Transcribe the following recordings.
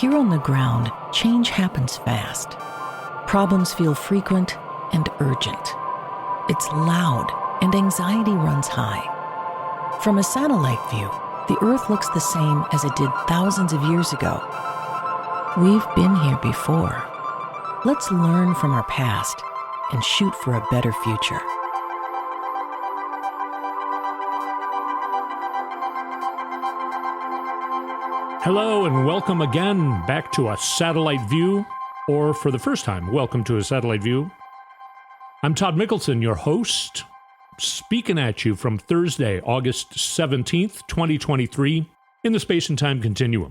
Here on the ground, change happens fast. Problems feel frequent and urgent. It's loud and anxiety runs high. From a satellite view, the Earth looks the same as it did thousands of years ago. We've been here before. Let's learn from our past and shoot for a better future. Hello and welcome again back to a satellite view, or for the first time, welcome to a satellite view. I'm Todd Mikkelson, your host, speaking at you from Thursday, August 17th, 2023, in the space and time continuum.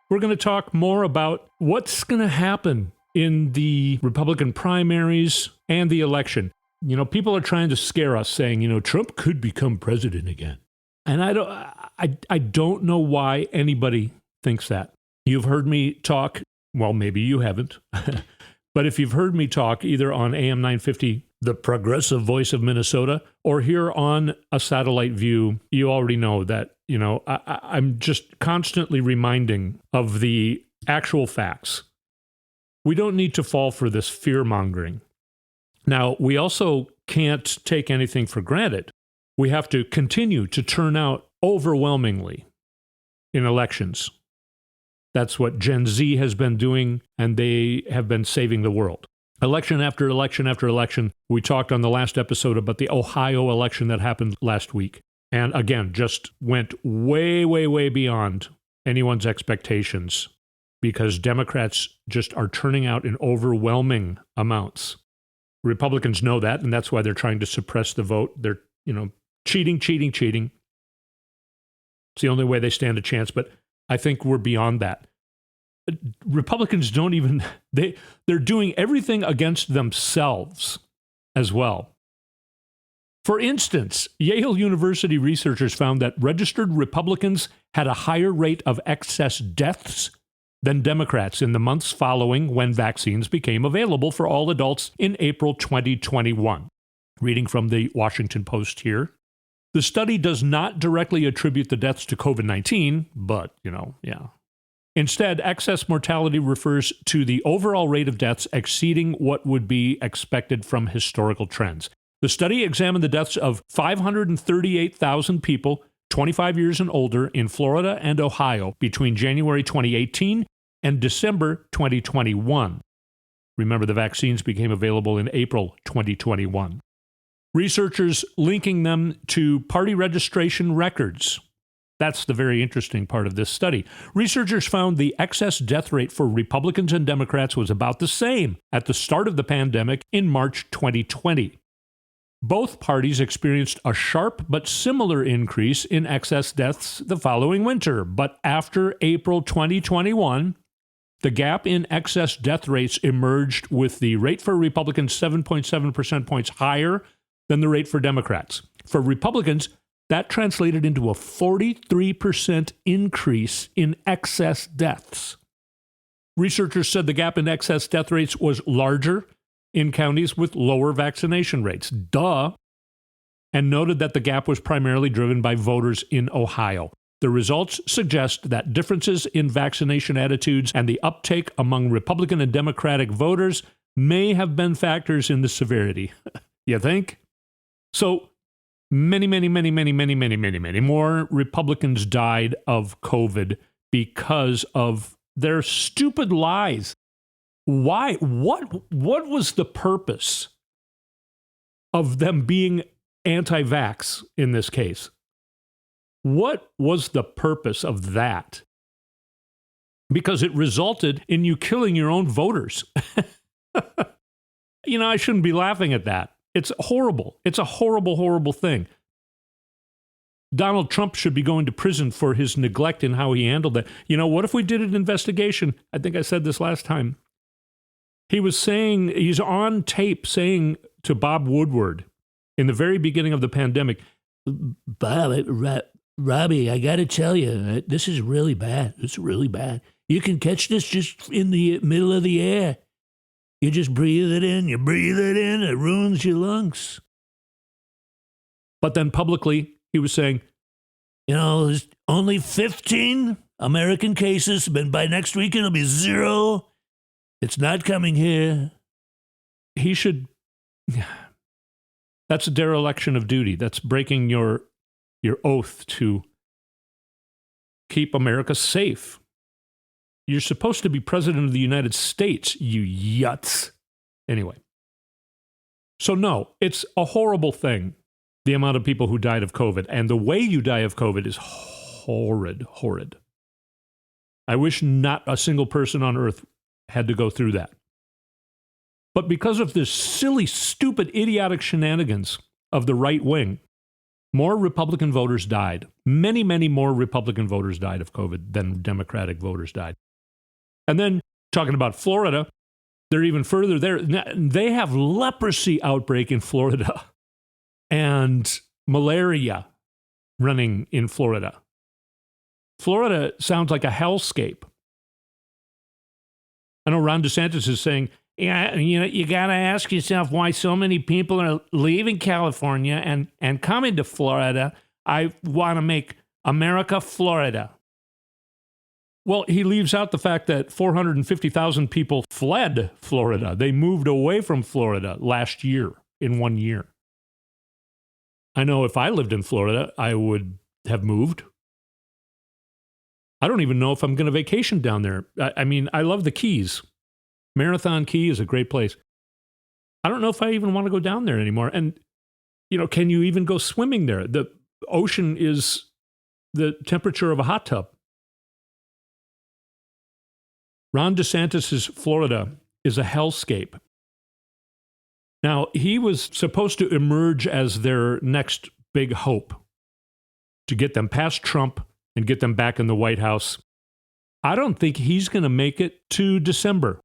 We're going to talk more about what's going to happen in the Republican primaries and the election. You know, people are trying to scare us saying, Trump could become president again. And I don't know why anybody thinks that. You've heard me talk, well, maybe you haven't, but if you've heard me talk either on AM 950, the progressive voice of Minnesota, or here on a satellite view, you already know that, I'm just constantly reminding of the actual facts. We don't need to fall for this fear-mongering. Now, we also can't take anything for granted. We have to continue to turn out overwhelmingly in elections. That's what Gen Z has been doing, and they have been saving the world. Election after election after election. We talked on the last episode about the Ohio election that happened last week. And again, just went way, way, way beyond anyone's expectations because Democrats just are turning out in overwhelming amounts. Republicans know that, and that's why they're trying to suppress the vote. They're, cheating. It's the only way they stand a chance, but I think we're beyond that. Republicans don't even, they're doing everything against themselves as well. For instance, Yale University researchers found that registered Republicans had a higher rate of excess deaths than Democrats in the months following when vaccines became available for all adults in April 2021. Reading from the Washington Post here. The study does not directly attribute the deaths to COVID-19, but, yeah. Instead, excess mortality refers to the overall rate of deaths exceeding what would be expected from historical trends. The study examined the deaths of 538,000 people 25 years and older in Florida and Ohio between January 2018 and December 2021. Remember, the vaccines became available in April 2021. Researchers linking them to party registration records. That's the very interesting part of this study. Researchers found the excess death rate for Republicans and Democrats was about the same at the start of the pandemic in March 2020. Both parties experienced a sharp but similar increase in excess deaths the following winter. But after April 2021, the gap in excess death rates emerged with the rate for Republicans 7.7 percentage points higher than the rate for Democrats. For Republicans, that translated into a 43% increase in excess deaths. Researchers said the gap in excess death rates was larger in counties with lower vaccination rates. And noted that the gap was primarily driven by voters in Ohio. The results suggest that differences in vaccination attitudes and the uptake among Republican and Democratic voters may have been factors in the severity. You think? So many more Republicans died of COVID because of their stupid lies. Why? What was the purpose of them being anti-vax in this case? What was the purpose of that? Because it resulted in you killing your own voters. I shouldn't be laughing at that. It's horrible. It's a horrible, horrible thing. Donald Trump should be going to prison for his neglect in how he handled that. What if we did an investigation? I think I said this last time. He's on tape saying to Bob Woodward in the very beginning of the pandemic, Robbie, I got to tell you, this is really bad. It's really bad. You can catch this just in the middle of the air. You just breathe it in, it ruins your lungs. But then publicly, he was saying, there's only 15 American cases, but by next week it'll be 0. It's not coming here. He should. That's a dereliction of duty. That's breaking your oath to keep America safe. You're supposed to be president of the United States, you yuts. Anyway. So no, it's a horrible thing, the amount of people who died of COVID. And the way you die of COVID is horrid. I wish not a single person on earth had to go through that. But because of this silly, stupid, idiotic shenanigans of the right wing, more Republican voters died. Many, many more Republican voters died of COVID than Democratic voters died. And then, talking about Florida, they're even further there. They have leprosy outbreak in Florida and malaria running in Florida. Florida sounds like a hellscape. I know Ron DeSantis is saying, yeah, you got to ask yourself why so many people are leaving California and coming to Florida. I want to make America Florida. Well, he leaves out the fact that 450,000 people fled Florida. They moved away from Florida last year, in 1 year. I know if I lived in Florida, I would have moved. I don't even know if I'm going to vacation down there. I mean, I love the Keys. Marathon Key is a great place. I don't know if I even want to go down there anymore. And, can you even go swimming there? The ocean is the temperature of a hot tub. Ron DeSantis' Florida is a hellscape. Now, he was supposed to emerge as their next big hope to get them past Trump and get them back in the White House. I don't think he's going to make it to December.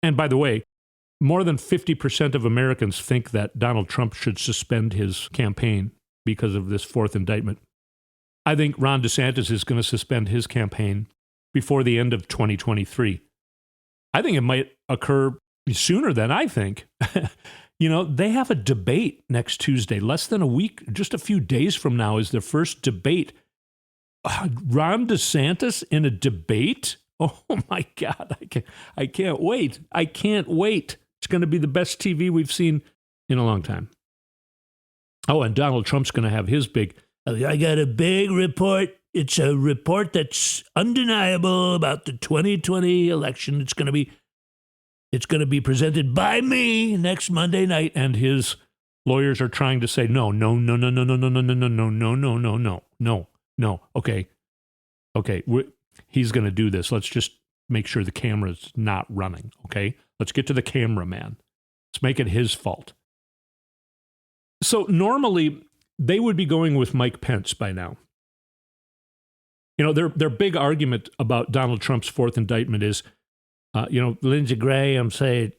And by the way, more than 50% of Americans think that Donald Trump should suspend his campaign because of this fourth indictment. I think Ron DeSantis is going to suspend his campaign before the end of 2023. I think it might occur sooner than I think. They have a debate next Tuesday, less than a week, just a few days from now is their first debate. Ron DeSantis in a debate? Oh my God, I can't wait. I can't wait. It's going to be the best TV we've seen in a long time. Oh, and Donald Trump's going to have his big, I got a big report. It's a report that's undeniable about the 2020 election. It's going to be presented by me next Monday night. And his lawyers are trying to say, no. Okay. He's going to do this. Let's just make sure the camera's not running, okay? Let's get to the cameraman. Let's make it his fault. So normally, they would be going with Mike Pence by now. Their big argument about Donald Trump's fourth indictment is, Lindsey Graham said,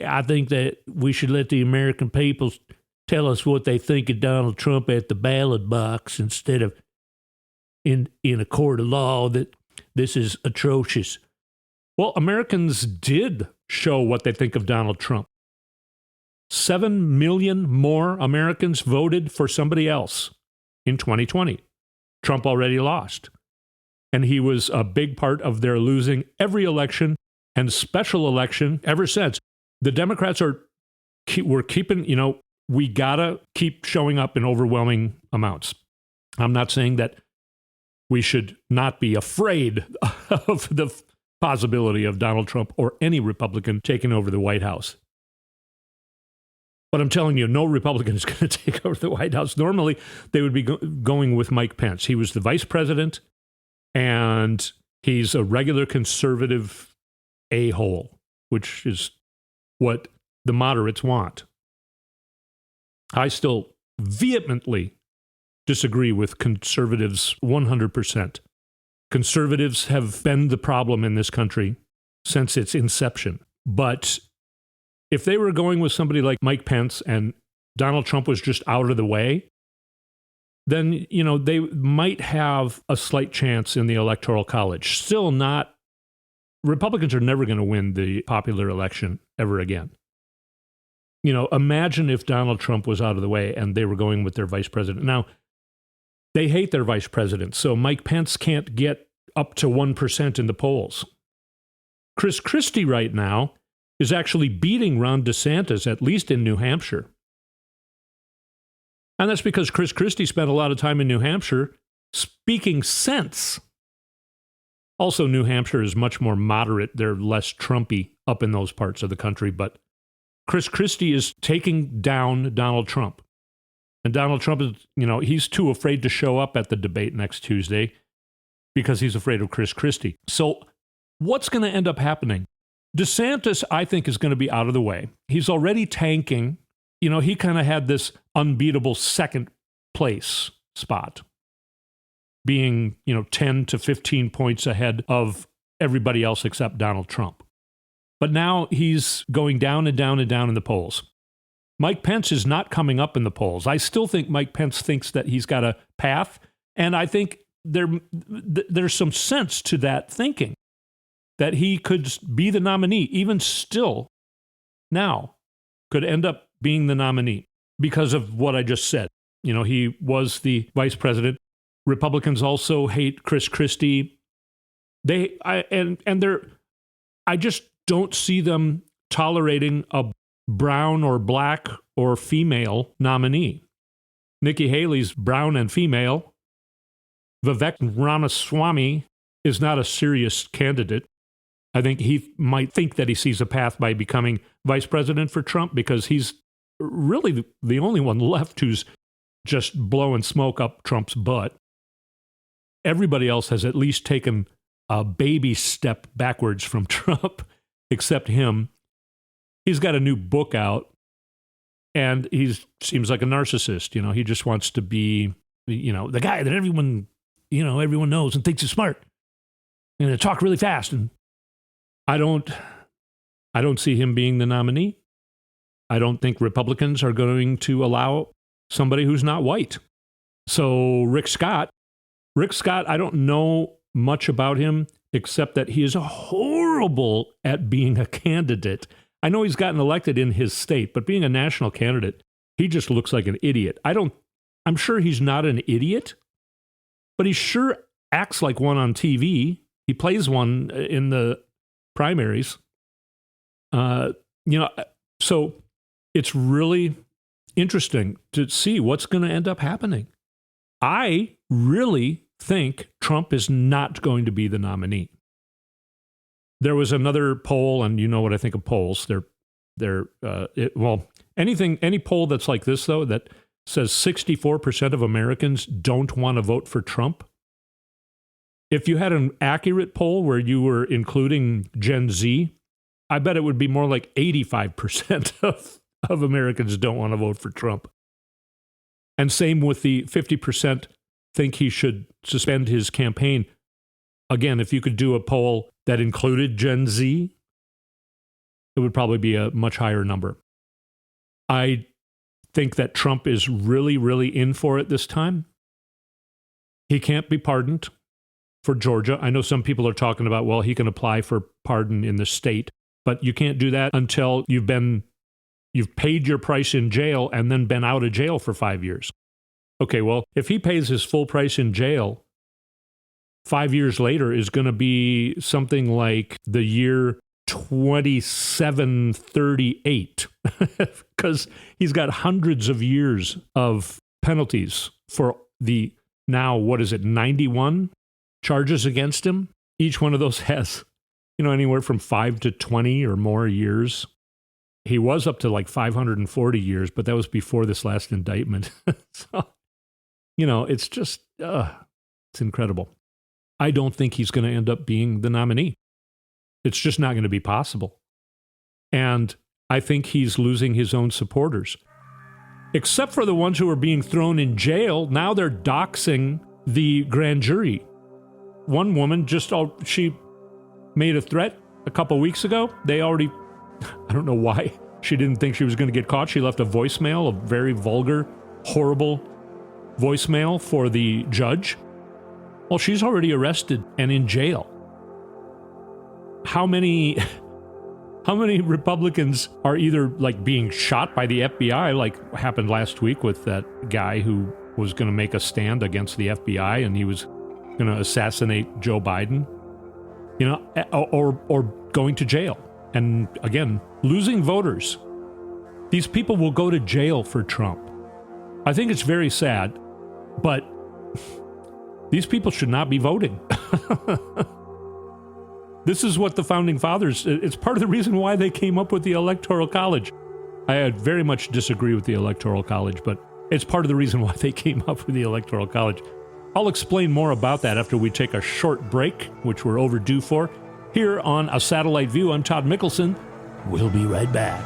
I think that we should let the American people tell us what they think of Donald Trump at the ballot box instead of in a court of law, that this is atrocious. Well, Americans did show what they think of Donald Trump. 7 million more Americans voted for somebody else in 2020. Trump already lost. And he was a big part of their losing every election and special election ever since. The Democrats we're keeping, we got to keep showing up in overwhelming amounts. I'm not saying that we should not be afraid of the possibility of Donald Trump or any Republican taking over the White House. But I'm telling you, no Republican is going to take over the White House. Normally, they would be going with Mike Pence. He was the vice president, and he's a regular conservative a-hole, which is what the moderates want. I still vehemently disagree with conservatives 100%. Conservatives have been the problem in this country since its inception. But if they were going with somebody like Mike Pence and Donald Trump was just out of the way, then, they might have a slight chance in the Electoral College. Still not. Republicans are never going to win the popular election ever again. Imagine if Donald Trump was out of the way and they were going with their vice president. Now, they hate their vice president, so Mike Pence can't get up to 1% in the polls. Chris Christie right now is actually beating Ron DeSantis, at least in New Hampshire. And that's because Chris Christie spent a lot of time in New Hampshire speaking sense. Also, New Hampshire is much more moderate. They're less Trumpy up in those parts of the country. But Chris Christie is taking down Donald Trump. And Donald Trump is, he's too afraid to show up at the debate next Tuesday because he's afraid of Chris Christie. So what's going to end up happening? DeSantis, I think, is going to be out of the way. He's already tanking. He kind of had this unbeatable second place spot, being, 10 to 15 points ahead of everybody else except Donald Trump. But now he's going down and down and down in the polls. Mike Pence is not coming up in the polls. I still think Mike Pence thinks that he's got a path, and I think there's some sense to that thinking, that he could be the nominee, even still now could end up being the nominee because of what I just said. He was the vice president. Republicans also hate Chris Christie. I just don't see them tolerating a brown or black or female nominee. Nikki Haley's brown and female. Vivek Ramaswamy is not a serious candidate. I think he might think that he sees a path by becoming vice president for Trump because he's really the only one left who's just blowing smoke up Trump's butt. Everybody else has at least taken a baby step backwards from Trump, except him. He's got a new book out, and he seems like a narcissist. He just wants to be, the guy that everyone knows and thinks is smart, and to talk really fast. And I don't see him being the nominee. I don't think Republicans are going to allow somebody who's not white. So Rick Scott, I don't know much about him except that he is horrible at being a candidate. I know he's gotten elected in his state, but being a national candidate, he just looks like an idiot. I'm sure he's not an idiot, but he sure acts like one on TV. He plays one in the primaries. So it's really interesting to see what's going to end up happening. I really think Trump is not going to be the nominee. There was another poll, and you know what I think of polls. Any poll that's like this, though, that says 64% of Americans don't want to vote for Trump. If you had an accurate poll where you were including Gen Z, I bet it would be more like 85% of Americans don't want to vote for Trump. And same with the 50% think he should suspend his campaign. Again, if you could do a poll that included Gen Z, it would probably be a much higher number. I think that Trump is really, really in for it this time. He can't be pardoned for Georgia. I know some people are talking about, well, he can apply for pardon in the state, but you can't do that until you've paid your price in jail and then been out of jail for 5 years. Okay, well, if he pays his full price in jail, 5 years later is going to be something like the year 2738, because he's got hundreds of years of penalties for the now, 91 charges against him. Each one of those has, anywhere from 5 to 20 or more years. He was up to like 540 years, but that was before this last indictment. So, it's just, it's incredible. I don't think he's going to end up being the nominee. It's just not going to be possible. And I think he's losing his own supporters. Except for the ones who are being thrown in jail. Now they're doxing the grand jury. One woman she made a threat a couple weeks ago. I don't know why she didn't think she was going to get caught. She left a voicemail, a very vulgar, horrible voicemail for the judge. Well, she's already arrested and in jail. How many Republicans are either like being shot by the FBI, like happened last week with that guy who was going to make a stand against the FBI, and he was going to assassinate Joe Biden, or going to jail. And again, losing voters. These people will go to jail for Trump. I think it's very sad, but these people should not be voting. This is what the Founding Fathers, it's part of the reason why they came up with the Electoral College. I very much disagree with the Electoral College, but it's part of the reason why they came up with the Electoral College. I'll explain more about that after we take a short break, which we're overdue for. Here on A Satellite View, I'm Todd Mikkelson. We'll be right back.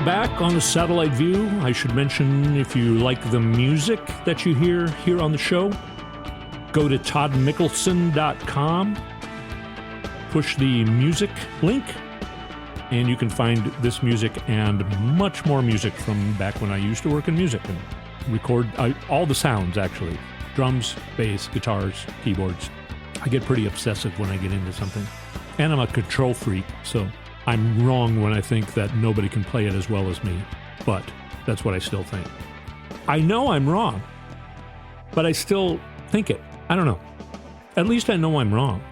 Back on the Satellite View. I should mention, if you like the music that you hear here on the show, go to toddmikkelson.com, push the music link, and you can find this music and much more music from back when I used to work in music and record all the sounds, actually. Drums, bass, guitars, keyboards. I get pretty obsessive when I get into something. And I'm a control freak, so I'm wrong when I think that nobody can play it as well as me, but that's what I still think. I know I'm wrong, but I still think it. I don't know. At least I know I'm wrong.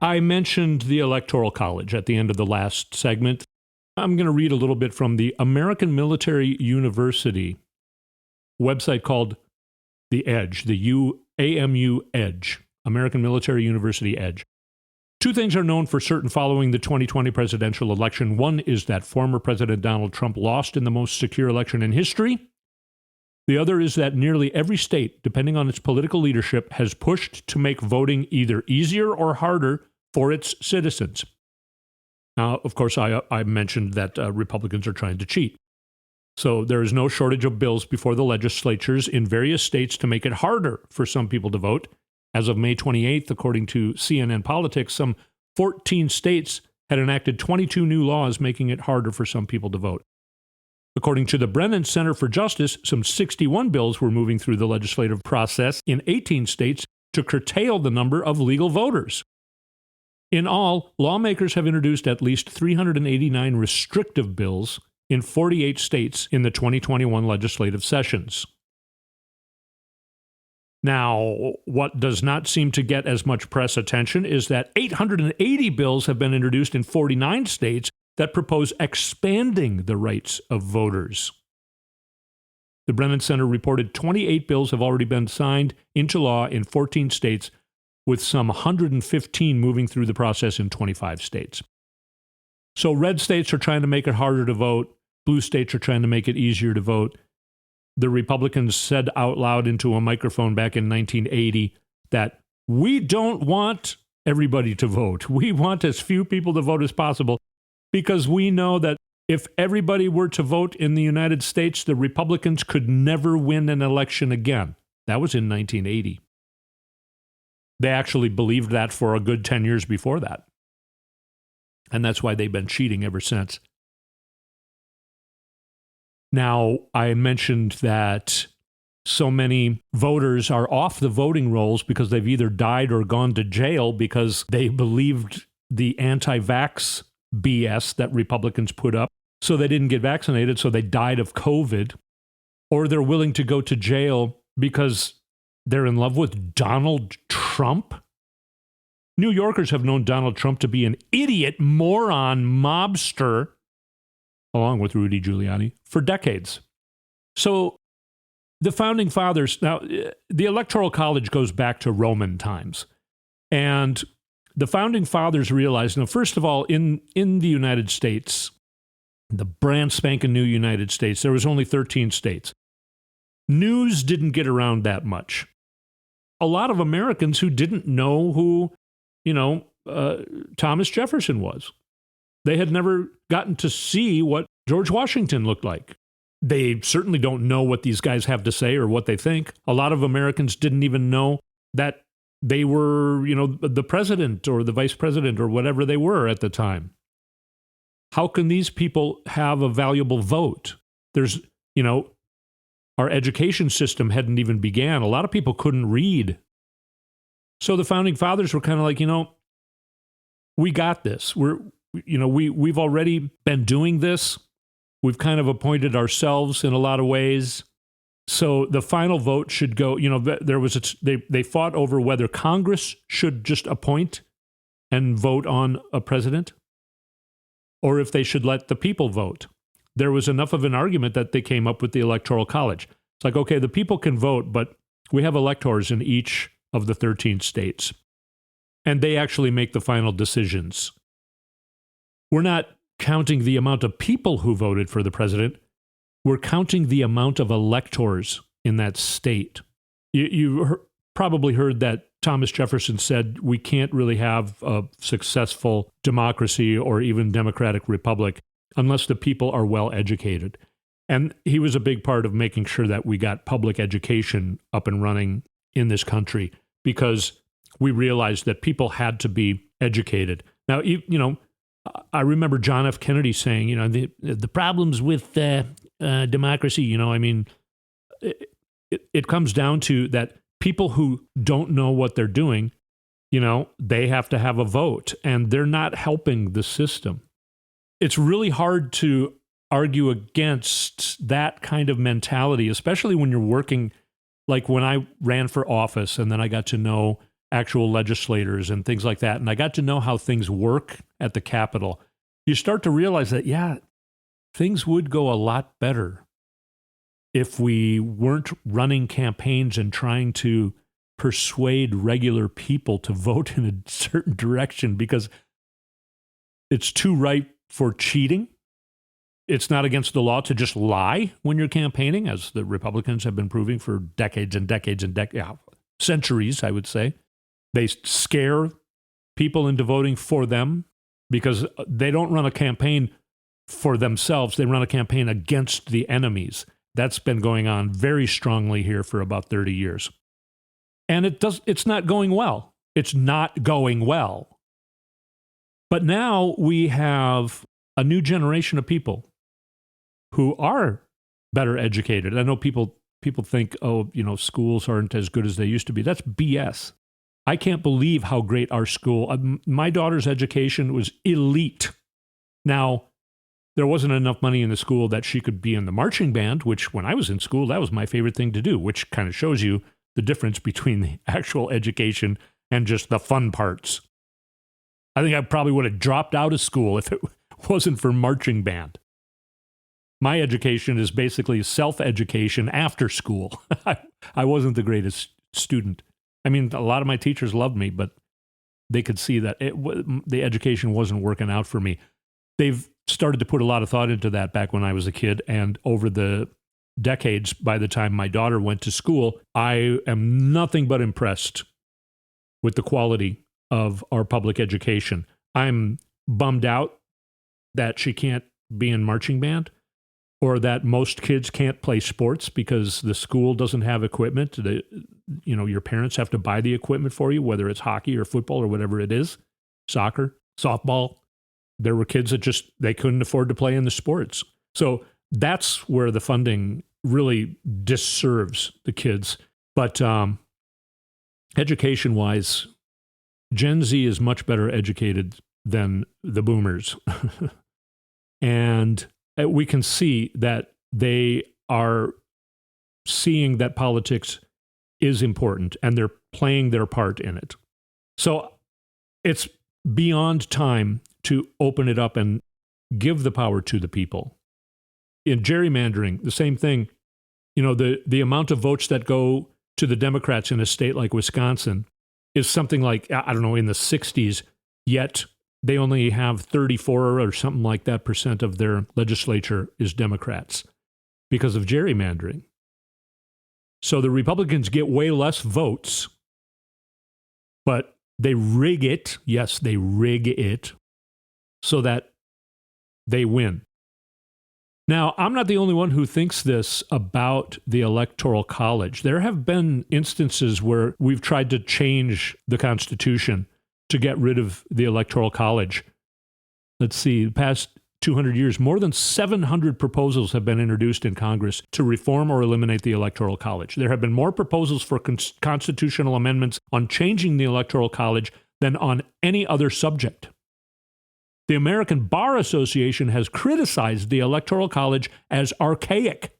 I mentioned the Electoral College at the end of the last segment. I'm going to read a little bit from the American Military University website called The Edge, the AMU Edge, American Military University Edge. Two things are known for certain following the 2020 presidential election. One is that former President Donald Trump lost in the most secure election in history. The other is that nearly every state, depending on its political leadership, has pushed to make voting either easier or harder for its citizens. Now, of course, I mentioned that Republicans are trying to cheat. So there is no shortage of bills before the legislatures in various states to make it harder for some people to vote. As of May 28th, according to CNN Politics, some 14 states had enacted 22 new laws making it harder for some people to vote. According to the Brennan Center for Justice, some 61 bills were moving through the legislative process in 18 states to curtail the number of legal voters. In all, lawmakers have introduced at least 389 restrictive bills in 48 states in the 2021 legislative sessions. Now, what does not seem to get as much press attention is that 880 bills have been introduced in 49 states that propose expanding the rights of voters. The Brennan Center reported 28 bills have already been signed into law in 14 states, with some 115 moving through the process in 25 states. So red states are trying to make it harder to vote. Blue states are trying to make it easier to vote. The Republicans said out loud into a microphone back in 1980 that we don't want everybody to vote. We want as few people to vote as possible because we know that if everybody were to vote in the United States, the Republicans could never win an election again. That was in 1980. They actually believed that for a good 10 years before that. And that's why they've been cheating ever since. Now, I mentioned that so many voters are off the voting rolls because they've either died or gone to jail because they believed the anti-vax BS that Republicans put up. So they didn't get vaccinated, so they died of COVID. Or they're willing to go to jail because they're in love with Donald Trump. New Yorkers have known Donald Trump to be an idiot, moron, mobster, along with Rudy Giuliani, for decades. So the Founding Fathers, now the Electoral College goes back to Roman times. And the Founding Fathers realized, now, first of all, in the United States, the brand spanking new United States, there was only 13 states. News didn't get around that much. A lot of Americans who didn't know who, Thomas Jefferson was. They had never gotten to see what George Washington looked like. They certainly don't know what these guys have to say or what they think. A lot of Americans didn't even know that they were, the president or the vice president or whatever they were at the time. How can these people have a valuable vote? There's, our education system hadn't even began. A lot of people couldn't read. So the founding fathers were kind of like, we got this. We've already been doing this. We've kind of appointed ourselves in a lot of ways. So the final vote should go, they fought over whether Congress should just appoint and vote on a president or if they should let the people vote. There was enough of an argument that they came up with the Electoral College. It's like, okay, the people can vote, but we have electors in each of the 13 states, and they actually make the final decisions. We're not counting the amount of people who voted for the president. We're counting the amount of electors in that state. You probably heard that Thomas Jefferson said we can't really have a successful democracy or even democratic republic unless the people are well educated. And he was a big part of making sure that we got public education up and running in this country because we realized that people had to be educated. Now, I remember John F. Kennedy saying, the problems with democracy, it comes down to that people who don't know what they're doing, they have to have a vote, and they're not helping the system. It's really hard to argue against that kind of mentality, especially when you're working, like when I ran for office and then I got to know actual legislators and things like that, and I got to know how things work at the Capitol. You start to realize that, things would go a lot better if we weren't running campaigns and trying to persuade regular people to vote in a certain direction because it's too ripe for cheating. It's not against the law to just lie when you're campaigning, as the Republicans have been proving for decades and decades and centuries, I would say. They scare people into voting for them because they don't run a campaign for themselves. They run a campaign against the enemies. That's been going on very strongly here for about 30 years. And it's not going well. It's not going well. But now we have a new generation of people who are better educated. I know people think, schools aren't as good as they used to be. That's BS. I can't believe how great our school, my daughter's education was elite. Now, there wasn't enough money in the school that she could be in the marching band, which when I was in school, that was my favorite thing to do, which kind of shows you the difference between the actual education and just the fun parts. I think I probably would have dropped out of school if it wasn't for marching band. My education is basically self-education after school. I wasn't the greatest student. I mean, a lot of my teachers loved me, but they could see that the education wasn't working out for me. They've started to put a lot of thought into that back when I was a kid, and over the decades, by the time my daughter went to school, I am nothing but impressed with the quality of our public education. I'm bummed out that she can't be in marching band, or that most kids can't play sports because the school doesn't have equipment. Your parents have to buy the equipment for you, whether it's hockey or football or whatever it is, soccer, softball. There were kids that they couldn't afford to play in the sports. So that's where the funding really disserves the kids. But education-wise, Gen Z is much better educated than the boomers. And we can see that they are seeing that politics is important and they're playing their part in it. So it's beyond time to open it up and give the power to the people. In gerrymandering, the same thing. The amount of votes that go to the Democrats in a state like Wisconsin is something like, I don't know, in the 60s, yet they only have 34 or something like that % of their legislature is Democrats because of gerrymandering. So the Republicans get way less votes, but they rig it. Yes, they rig it so that they win. Now, I'm not the only one who thinks this about the Electoral College. There have been instances where we've tried to change the Constitution to get rid of the Electoral College. Let's see, the past 200 years, more than 700 proposals have been introduced in Congress to reform or eliminate the Electoral College. There have been more proposals for constitutional amendments on changing the Electoral College than on any other subject. The American Bar Association has criticized the Electoral College as archaic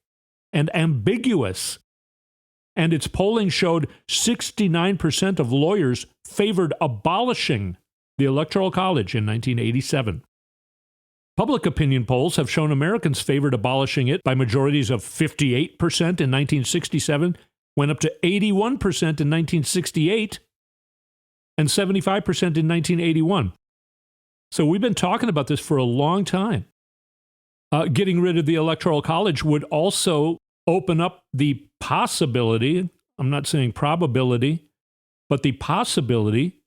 and ambiguous, and its polling showed 69% of lawyers favored abolishing the Electoral College in 1987. Public opinion polls have shown Americans favored abolishing it by majorities of 58% in 1967, went up to 81% in 1968, and 75% in 1981. So we've been talking about this for a long time. Getting rid of the Electoral College would also open up the possibility, I'm not saying probability, but the possibility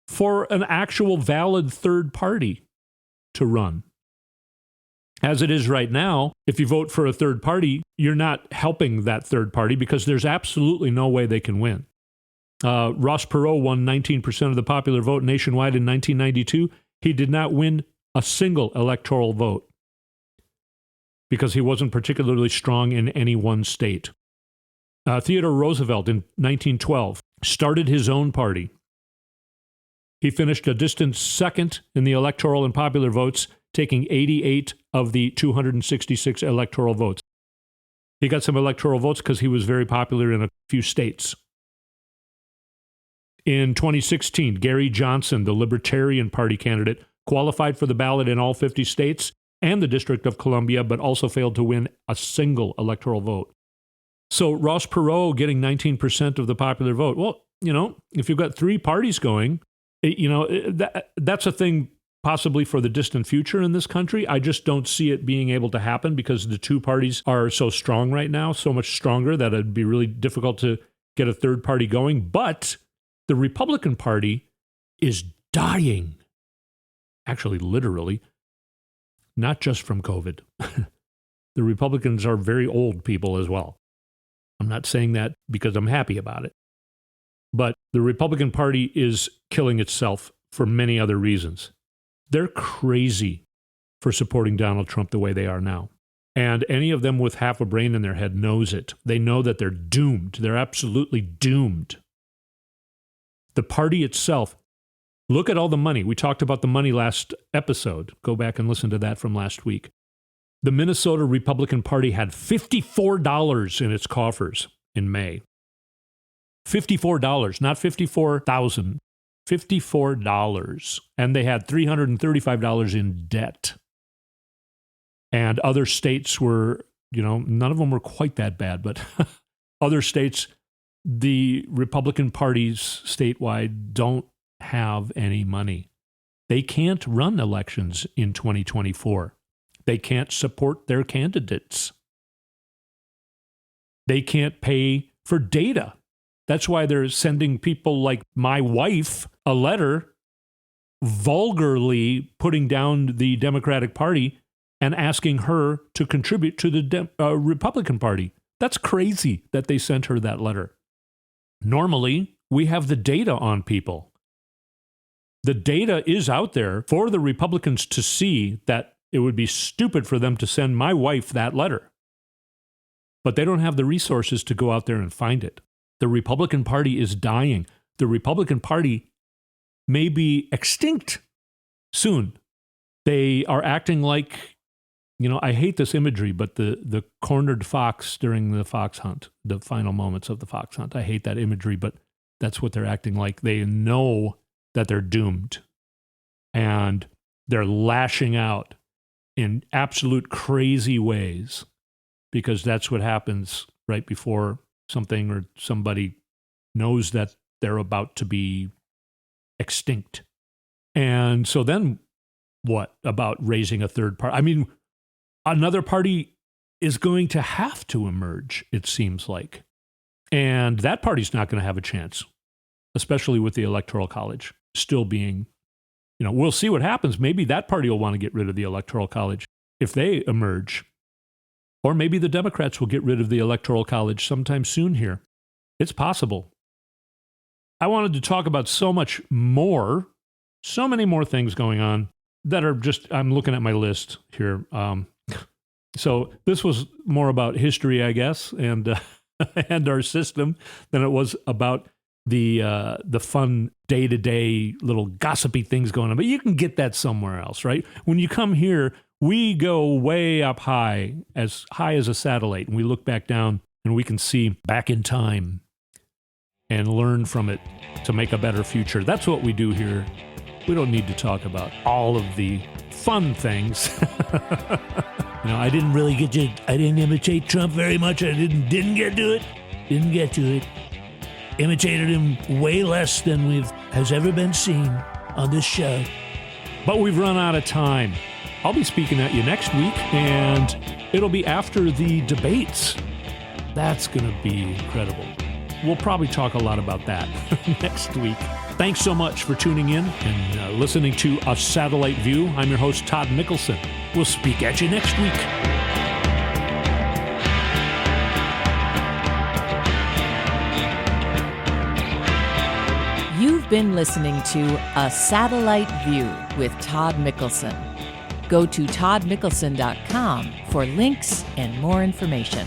for an actual valid third party to run. As it is right now, if you vote for a third party, you're not helping that third party because there's absolutely no way they can win. Ross Perot won 19% of the popular vote nationwide in 1992. He did not win a single electoral vote because he wasn't particularly strong in any one state. Theodore Roosevelt in 1912 started his own party. He finished a distant second in the electoral and popular votes, taking 88 of the 266 electoral votes. He got some electoral votes because he was very popular in a few states. In 2016, Gary Johnson, the Libertarian Party candidate, qualified for the ballot in all 50 states and the District of Columbia, but also failed to win a single electoral vote. So Ross Perot getting 19% of the popular vote. Well, if you've got three parties going, that's a thing possibly for the distant future in this country. I just don't see it being able to happen because the two parties are so strong right now, so much stronger that it'd be really difficult to get a third party going. But the Republican Party is dying, actually, literally, not just from COVID. The Republicans are very old people as well. I'm not saying that because I'm happy about it. But the Republican Party is killing itself for many other reasons. They're crazy for supporting Donald Trump the way they are now. And any of them with half a brain in their head knows it. They know that they're doomed. They're absolutely doomed. The party itself, look at all the money. We talked about the money last episode. Go back and listen to that from last week. The Minnesota Republican Party had $54 in its coffers in May. $54, not $54,000. $54. And they had $335 in debt. And other states were, none of them were quite that bad, but other states, the Republican parties statewide don't have any money. They can't run elections in 2024. They can't support their candidates. They can't pay for data. That's why they're sending people like my wife a letter vulgarly putting down the Democratic Party and asking her to contribute to the Republican Party. That's crazy that they sent her that letter. Normally, we have the data on people. The data is out there for the Republicans to see that it would be stupid for them to send my wife that letter. But they don't have the resources to go out there and find it. The Republican Party is dying. The Republican Party may be extinct soon. They are acting like, I hate this imagery, but the cornered fox during the fox hunt, the final moments of the fox hunt. I hate that imagery, but that's what they're acting like. They know that they're doomed. And they're lashing out in absolute crazy ways because that's what happens right before something or somebody knows that they're about to be extinct. And so then what about raising a third party? I mean, another party is going to have to emerge, it seems like. And that party's not going to have a chance, especially with the Electoral College still being we'll see what happens. Maybe that party will want to get rid of the Electoral College if they emerge. Or maybe the Democrats will get rid of the Electoral College sometime soon here. It's possible. I wanted to talk about so many more things going on that are just, I'm looking at my list here. So this was more about history, I guess, and and our system than it was about the fun day-to-day little gossipy things going on. But you can get that somewhere else, right? When you come here, we go way up high as a satellite, and we look back down and we can see back in time and learn from it to make a better future. That's what we do here. We don't need to talk about all of the fun things. I didn't imitate Trump very much. I didn't get to it. Imitated him way less than has ever been seen on this show. But we've run out of time. I'll be speaking at you next week, and it'll be after the debates. That's going to be incredible. We'll probably talk a lot about that next week. Thanks so much for tuning in and listening to A Satellite View. I'm your host, Todd Mikkelson. We'll speak at you next week. You've been listening to A Satellite View with Todd Mikkelson. Go to toddmikkelson.com for links and more information.